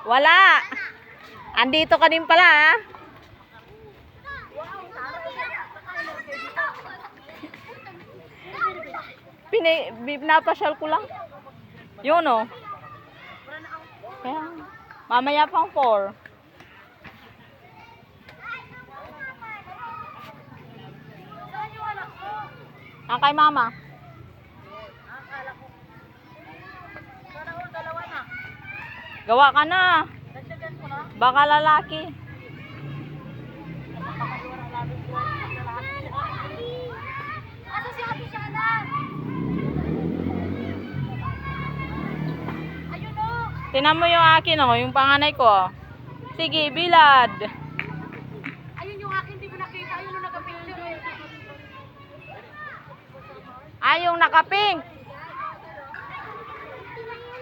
Wala. Andito ka din pala, ha? Pinapasyal ko lang. Yun, oh. Kaya, mamaya pang 4. Ang kay mama. Gawa ka na. Baka lalaki. Asa si Ate Shana? Ayun o. Tinan mo yung akin, oh, yung panganay ko. Sige, bilad. Ayun yung akin, di ko nakita. Ayun yung naka-picture. Ay, yung nakapink.